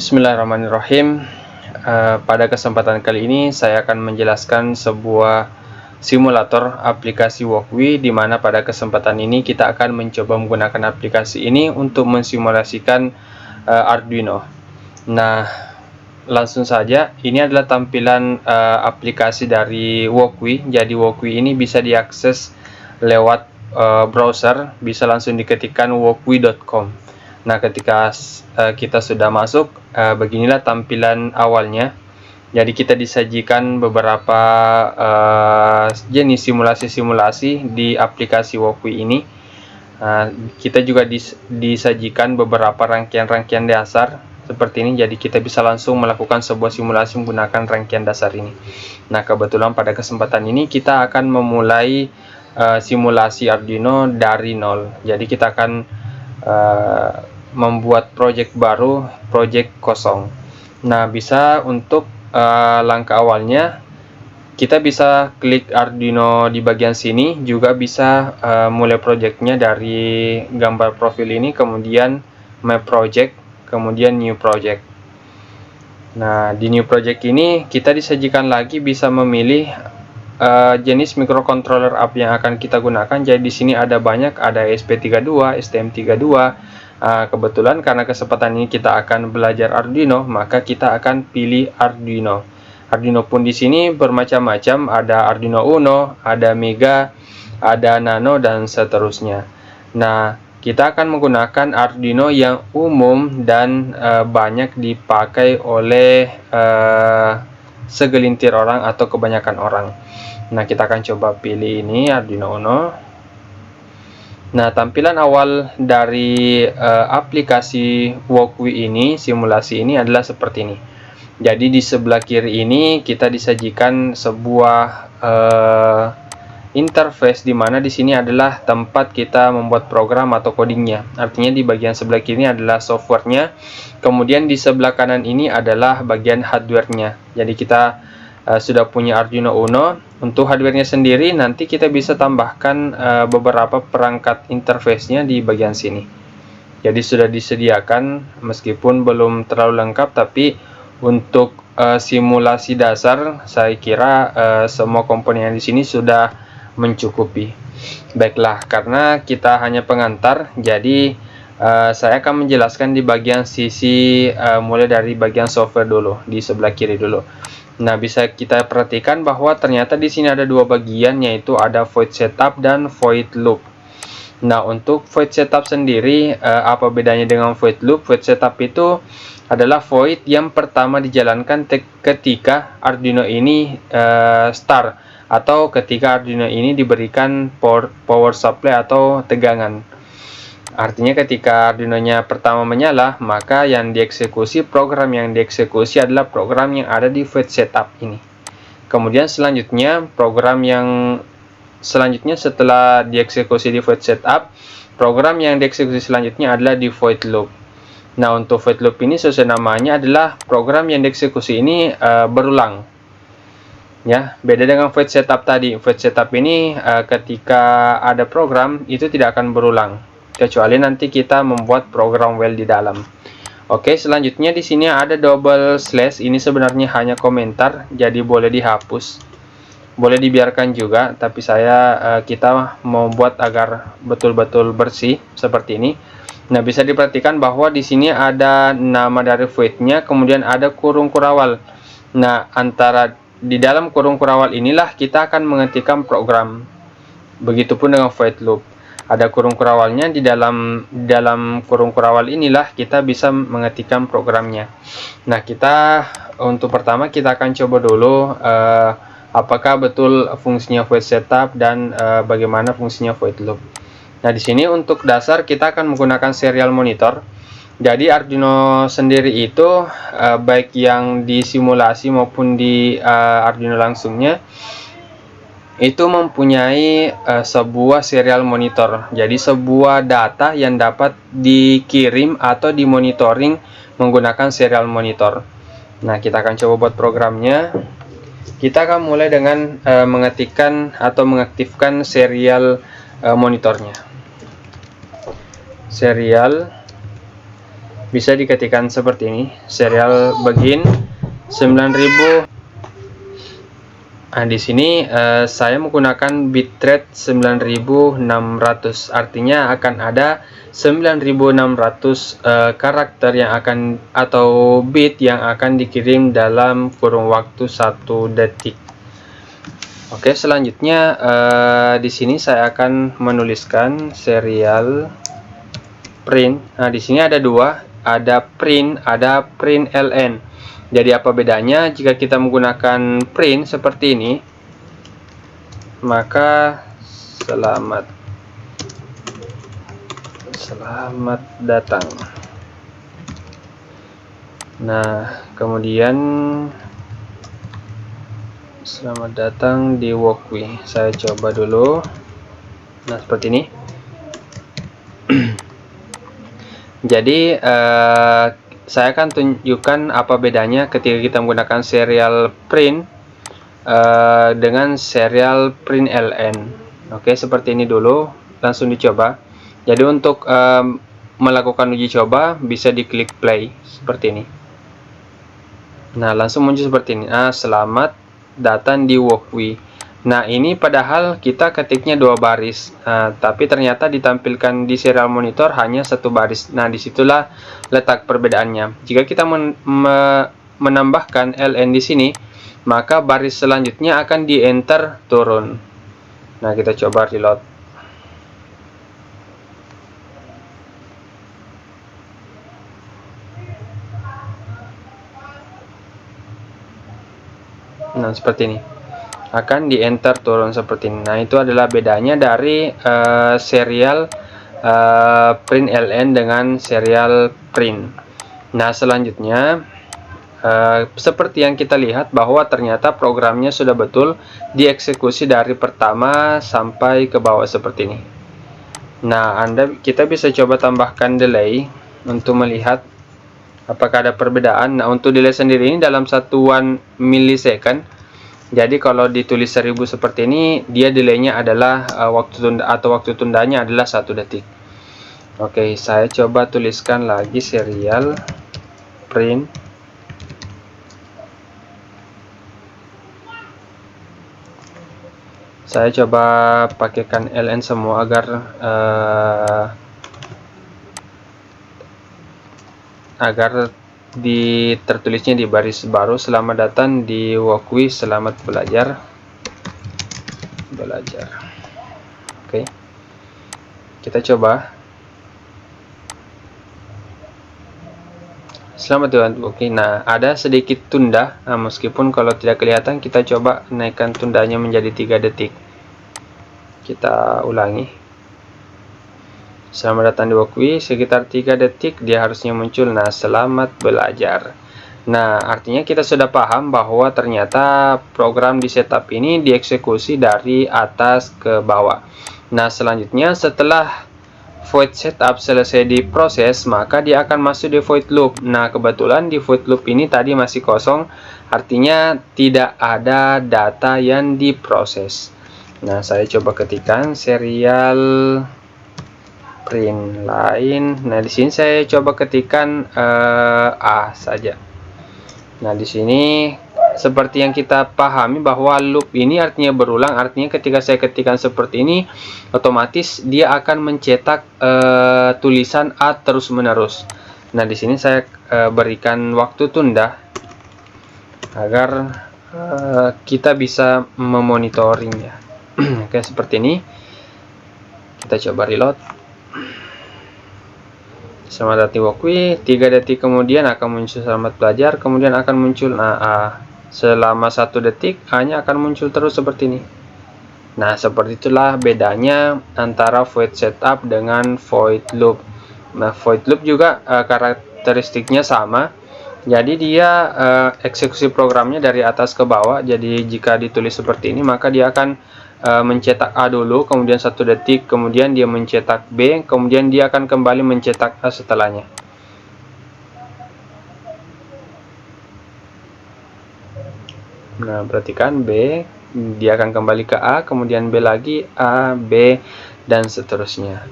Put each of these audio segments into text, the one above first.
Bismillahirrahmanirrahim. Pada kesempatan kali ini saya akan menjelaskan sebuah simulator aplikasi Walkwi, di mana pada kesempatan ini kita akan mencoba menggunakan aplikasi ini untuk mensimulasikan Arduino. Nah, langsung saja, ini adalah tampilan aplikasi dari Walkwi. Jadi Walkwi ini bisa diakses lewat browser, bisa langsung diketikkan walkwi.com. Nah, ketika kita sudah masuk, beginilah tampilan awalnya. Jadi kita disajikan beberapa jenis simulasi-simulasi di aplikasi Walkwi ini. Kita juga disajikan beberapa rangkaian-rangkaian dasar seperti ini. Jadi kita bisa langsung melakukan sebuah simulasi menggunakan rangkaian dasar ini. Nah, kebetulan pada kesempatan ini kita akan memulai simulasi Arduino dari nol. Jadi kita akan membuat project baru, project kosong. Nah, bisa untuk langkah awalnya kita bisa klik Arduino di bagian sini, juga bisa mulai projectnya dari gambar profil ini, kemudian My Project, kemudian New Project. Nah, di New Project ini kita disajikan lagi bisa memilih jenis microcontroller apa yang akan kita gunakan. Jadi di sini ada banyak, ada ESP32, STM32. Kebetulan karena kesempatan ini kita akan belajar Arduino, maka kita akan pilih Arduino. Arduino pun di sini bermacam-macam, ada Arduino Uno, ada Mega, ada Nano, dan seterusnya. Nah, kita akan menggunakan Arduino yang umum dan banyak dipakai oleh segelintir orang atau kebanyakan orang. Nah, kita akan coba pilih ini Arduino Uno. Nah, tampilan awal dari aplikasi Walkwi ini, simulasi ini adalah seperti ini. Jadi di sebelah kiri ini kita disajikan sebuah interface, di mana di sini adalah tempat kita membuat program atau codingnya. Artinya di bagian sebelah kiri adalah softwarenya, kemudian di sebelah kanan ini adalah bagian hardwarenya. Jadi kita sudah punya Arduino Uno. Untuk hardwarenya sendiri nanti kita bisa tambahkan beberapa perangkat interface-nya di bagian sini. Jadi sudah disediakan, meskipun belum terlalu lengkap, tapi untuk simulasi dasar saya kira semua komponen yang di sini sudah mencukupi. Baiklah, karena kita hanya pengantar, jadi saya akan menjelaskan di bagian sisi mulai dari bagian software dulu, di sebelah kiri dulu. Nah, bisa kita perhatikan bahwa ternyata di sini ada dua bagian, yaitu ada void setup dan void loop. Nah, untuk void setup sendiri, apa bedanya dengan void loop? Void setup itu adalah void yang pertama dijalankan ketika Arduino ini start, atau ketika Arduino ini diberikan power supply atau tegangan. Artinya ketika Arduino-nya pertama menyala, maka yang dieksekusi, program yang dieksekusi adalah program yang ada di void setup ini. Kemudian selanjutnya, program yang selanjutnya setelah dieksekusi di void setup, program yang dieksekusi selanjutnya adalah di void loop. Nah, untuk void loop ini sesuai namanya adalah program yang dieksekusi ini berulang. Ya, beda dengan void setup tadi. Void setup ini ketika ada program itu tidak akan berulang, kecuali nanti kita membuat program while di dalam. Oke, selanjutnya di sini ada double slash. Ini sebenarnya hanya komentar, jadi boleh dihapus, boleh dibiarkan juga, tapi kita mau buat agar betul-betul bersih seperti ini. Nah, bisa diperhatikan bahwa di sini ada nama dari void-nya, kemudian ada kurung kurawal. Nah, di dalam kurung kurawal inilah kita akan mengetikkan program. Begitupun dengan void loop. Ada kurung kurawalnya, di dalam kurung kurawal inilah kita bisa mengetikkan programnya. Nah, untuk pertama kita akan coba dulu apakah betul fungsinya void setup dan bagaimana fungsinya void loop. Nah, di sini untuk dasar kita akan menggunakan serial monitor. Jadi Arduino sendiri itu baik yang di simulasi maupun di Arduino langsungnya itu mempunyai sebuah serial monitor. Jadi sebuah data yang dapat dikirim atau dimonitoring menggunakan serial monitor. Nah, kita akan coba buat programnya. Kita akan mulai dengan mengetikkan atau mengaktifkan serial monitornya. Serial bisa diketikkan seperti ini, serial begin 9000. Nah, di sini saya menggunakan bitrate 9600, artinya akan ada 9600 karakter yang akan atau bit yang akan dikirim dalam kurun waktu 1 detik. Oke, selanjutnya di sini saya akan menuliskan serial print. Nah, di sini ada dua, ada print ln. Jadi apa bedanya jika kita menggunakan print seperti ini? Maka selamat datang. Nah, kemudian selamat datang di Walkway. Saya coba dulu. Nah, seperti ini. Jadi saya akan tunjukkan apa bedanya ketika kita menggunakan serial print dengan serial print ln. Oke, seperti ini dulu, langsung dicoba. Jadi untuk melakukan uji coba bisa diklik play seperti ini. Nah, langsung muncul seperti ini. Selamat datang di Walkway. Nah, ini padahal kita ketiknya 2 baris, tapi ternyata ditampilkan di serial monitor hanya 1 baris. Nah, disitulah letak perbedaannya. Jika kita menambahkan ln di sini, maka baris selanjutnya akan di enter turun. Nah, kita coba reload. Nah, seperti ini. Akan di enter turun seperti ini. Nah, itu adalah bedanya dari serial print ln dengan serial print. Nah, selanjutnya seperti yang kita lihat bahwa ternyata programnya sudah betul dieksekusi dari pertama sampai ke bawah seperti ini. Nah, kita bisa coba tambahkan delay untuk melihat apakah ada perbedaan. Nah, untuk delay sendiri ini dalam satuan milisecond. Jadi kalau ditulis 1000 seperti ini, dia delaynya adalah waktu tundanya adalah 1 detik. Oke, saya coba tuliskan lagi serial print. Saya coba pakaikan ln semua agar tertulisnya di baris baru. Selamat datang di Walkway, selamat belajar. Oke, kita coba. Selamat datang. Oke, nah ada sedikit tunda. Nah, meskipun kalau tidak kelihatan, kita coba naikkan tundanya menjadi 3 detik. Kita ulangi. Selamat datang di Walkway, sekitar 3 detik dia harusnya muncul. Nah, selamat belajar. Nah, artinya kita sudah paham bahwa ternyata program di setup ini dieksekusi dari atas ke bawah. Nah, selanjutnya setelah void setup selesai diproses, maka dia akan masuk di void loop. Nah, kebetulan di void loop ini tadi masih kosong, artinya tidak ada data yang diproses. Nah, saya coba ketikkan serial print lain. Nah, di sini saya coba ketikkan A saja. Nah, di sini seperti yang kita pahami bahwa loop ini artinya berulang, artinya ketika saya ketikkan seperti ini, otomatis dia akan mencetak tulisan A terus-menerus. Nah, di sini saya berikan waktu tunda agar kita bisa memonitoringnya. Oke, seperti ini. Kita coba reload. Selamat datang di Walkway. 3 detik kemudian akan muncul selamat belajar, kemudian akan muncul A. Selama 1 detik hanya akan muncul terus seperti ini. Nah, seperti itulah bedanya antara void setup dengan void loop. Nah, void loop juga karakteristiknya sama. Jadi dia eksekusi programnya dari atas ke bawah. Jadi jika ditulis seperti ini, maka dia akan mencetak A dulu, kemudian 1 detik, kemudian dia mencetak B, kemudian dia akan kembali mencetak A setelahnya. Nah, perhatikan B, dia akan kembali ke A, kemudian B lagi, A, B, dan seterusnya.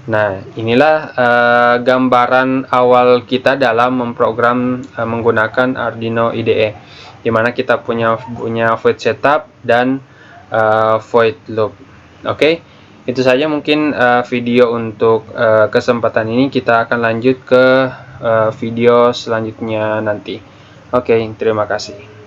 Nah, inilah gambaran awal kita dalam memprogram menggunakan Arduino IDE, di mana kita punya void setup dan void loop. Oke, itu saja mungkin video untuk kesempatan ini. Kita akan lanjut ke video selanjutnya nanti. Oke, terima kasih.